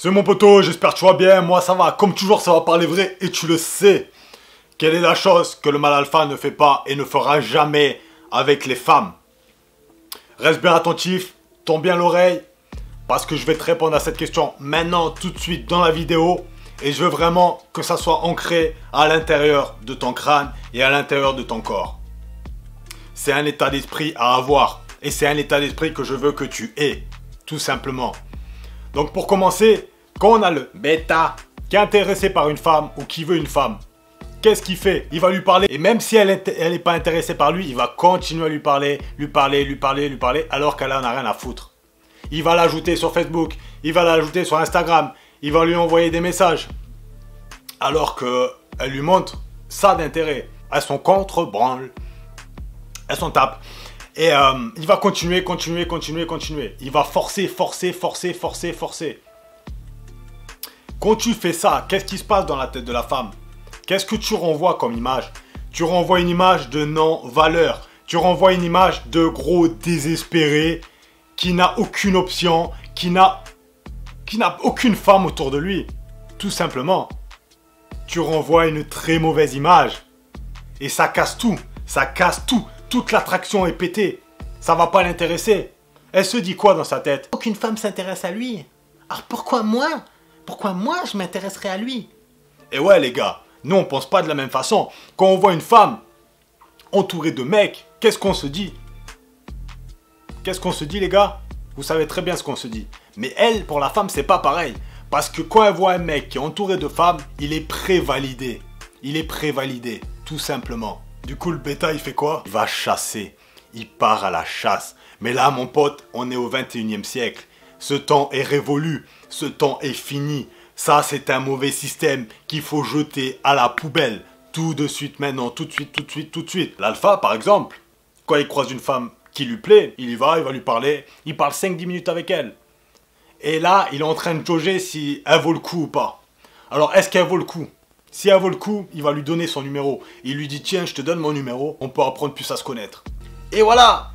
C'est mon poteau, j'espère que tu vas bien, moi ça va, comme toujours ça va parler vrai et tu le sais. Quelle est la chose que le mâle alpha ne fait pas et ne fera jamais avec les femmes? Reste bien attentif, tends bien l'oreille, parce que je vais te répondre à cette question maintenant, tout de suite dans la vidéo. Et je veux vraiment que ça soit ancré à l'intérieur de ton crâne et à l'intérieur de ton corps. C'est un état d'esprit à avoir. Et c'est un état d'esprit que je veux que tu aies, tout simplement. Donc pour commencer, quand on a le bêta qui est intéressé par une femme ou qui veut une femme, qu'est-ce qu'il fait? Il va lui parler. Et même si elle n'est pas intéressée par lui, il va continuer à lui parler, alors qu'elle en a rien à foutre. Il va l'ajouter sur Facebook, il va l'ajouter sur Instagram, il va lui envoyer des messages. Alors qu'elle lui montre ça d'intérêt. Elles sont contre-branle. Elles sont tape. Et il va continuer. Il va forcer. Quand tu fais ça, qu'est-ce qui se passe dans la tête de la femme? Qu'est-ce que tu renvoies comme image? Tu renvoies une image de non-valeur. Tu renvoies une image de gros désespéré qui n'a aucune option, qui n'a aucune femme autour de lui. Tout simplement. Tu renvoies une très mauvaise image. Et ça casse tout. Ça casse tout. Toute l'attraction est pétée. Ça va pas l'intéresser. Elle se dit quoi dans sa tête? Aucune femme s'intéresse à lui. Alors pourquoi moi? Pourquoi moi je m'intéresserais à lui? Et ouais les gars, nous on pense pas de la même façon. Quand on voit une femme entourée de mecs, qu'est-ce qu'on se dit? Qu'est-ce qu'on se dit les gars? Vous savez très bien ce qu'on se dit. Mais elle, pour la femme, c'est pas pareil. Parce que quand elle voit un mec qui est entouré de femmes, il est prévalidé. Il est prévalidé, tout simplement. Du coup, le bêta, il fait quoi? Il va chasser. Il part à la chasse. Mais là, mon pote, on est au 21e siècle. Ce temps est révolu. Ce temps est fini. Ça, c'est un mauvais système qu'il faut jeter à la poubelle. Tout de suite, maintenant, tout de suite. L'alpha, par exemple, quand il croise une femme qui lui plaît, il y va, il va lui parler. Il parle 5-10 minutes avec elle. Et là, il est en train de jauger si elle vaut le coup ou pas. Alors, est-ce qu'elle vaut le coup? Si elle vaut le coup, il va lui donner son numéro. Il lui dit, tiens, je te donne mon numéro, on peut apprendre plus à se connaître. Et voilà!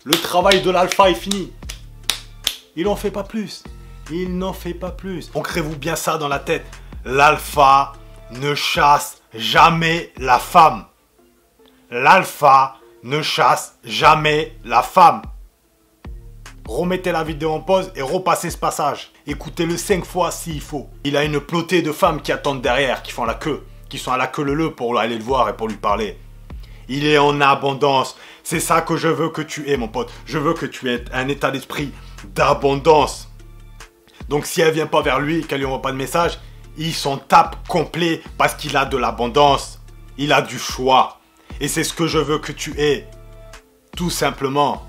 Le travail de l'alpha est fini. Il n'en fait pas plus. Il n'en fait pas plus. Ancrez-vous bien ça dans la tête. L'alpha ne chasse jamais la femme. L'alpha ne chasse jamais la femme. Remettez la vidéo en pause et repassez ce passage. Écoutez-le 5 fois s'il faut. Il a une pelotée de femmes qui attendent derrière, qui font la queue. Qui sont à la queue leu pour aller le voir et pour lui parler. Il est en abondance. C'est ça que je veux que tu aies, mon pote. Je veux que tu aies un état d'esprit d'abondance. Donc si elle vient pas vers lui, qu'elle lui envoie pas de message, il s'en tape complet parce qu'il a de l'abondance. Il a du choix. Et c'est ce que je veux que tu aies. Tout simplement.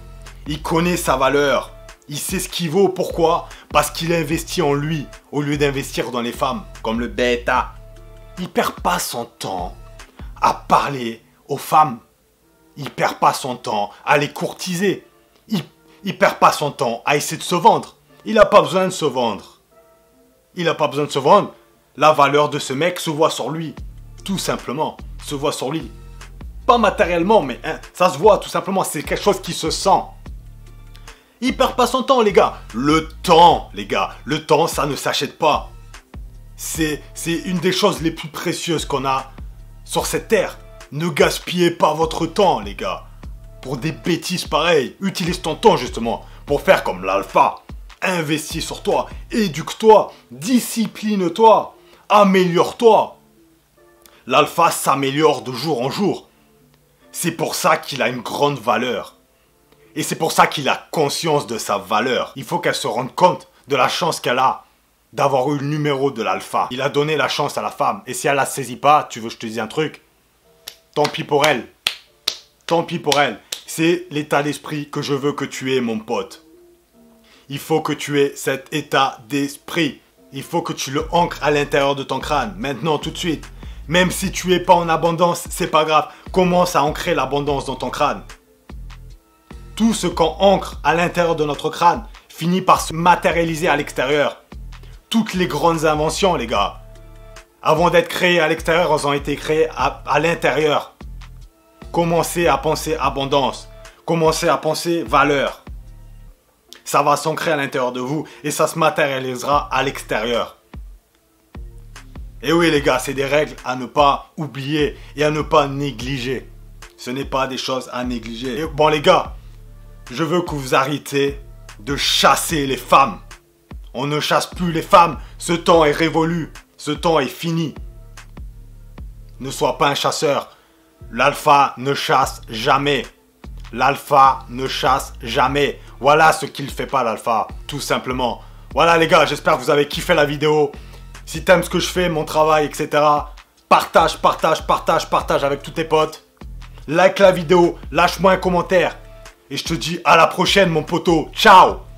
Il connaît sa valeur. Il sait ce qu'il vaut. Pourquoi? Parce qu'il investit en lui au lieu d'investir dans les femmes, comme le bêta. Il perd pas son temps à parler aux femmes. Il perd pas son temps à les courtiser. Il perd pas son temps à essayer de se vendre. Il n'a pas besoin de se vendre. Il n'a pas besoin de se vendre. La valeur de ce mec se voit sur lui. Tout simplement. Se voit sur lui. Pas matériellement, mais hein, ça se voit tout simplement. C'est quelque chose qui se sent. Il perd pas son temps, les gars. Le temps, les gars. Le temps, ça ne s'achète pas. C'est une des choses les plus précieuses qu'on a sur cette terre. Ne gaspillez pas votre temps, les gars. Pour des bêtises pareilles. Utilise ton temps, justement, pour faire comme l'alpha. Investis sur toi. Éduque-toi. Discipline-toi. Améliore-toi. L'alpha s'améliore de jour en jour. C'est pour ça qu'il a une grande valeur. Et c'est pour ça qu'il a conscience de sa valeur. Il faut qu'elle se rende compte de la chance qu'elle a d'avoir eu le numéro de l'alpha. Il a donné la chance à la femme. Et si elle la saisit pas, tu veux que je te dise un truc? Tant pis pour elle. Tant pis pour elle. C'est l'état d'esprit que je veux que tu aies, mon pote. Il faut que tu aies cet état d'esprit. Il faut que tu le ancres à l'intérieur de ton crâne. Maintenant, tout de suite. Même si tu n'es pas en abondance, c'est pas grave. Commence à ancrer l'abondance dans ton crâne. Tout ce qu'on ancre à l'intérieur de notre crâne finit par se matérialiser à l'extérieur. Toutes les grandes inventions, les gars, avant d'être créées à l'extérieur, elles ont été créées à l'intérieur. Commencez à penser abondance. Commencez à penser valeur. ça va s'ancrer à l'intérieur de vous et ça se matérialisera à l'extérieur. Et oui les gars, c'est des règles à ne pas oublier et à ne pas négliger. Ce n'est pas des choses à négliger. Et bon les gars, je veux que vous arrêtez de chasser les femmes. On ne chasse plus les femmes, ce temps est révolu, ce temps est fini. Ne sois pas un chasseur. L'alpha ne chasse jamais. L'alpha ne chasse jamais. Voilà ce qu'il ne fait pas l'alpha, tout simplement. Voilà les gars, j'espère que vous avez kiffé la vidéo. Si t'aimes ce que je fais, mon travail, etc. Partage avec tous tes potes. Like la vidéo, lâche-moi un commentaire. Et je te dis à la prochaine mon poteau. Ciao!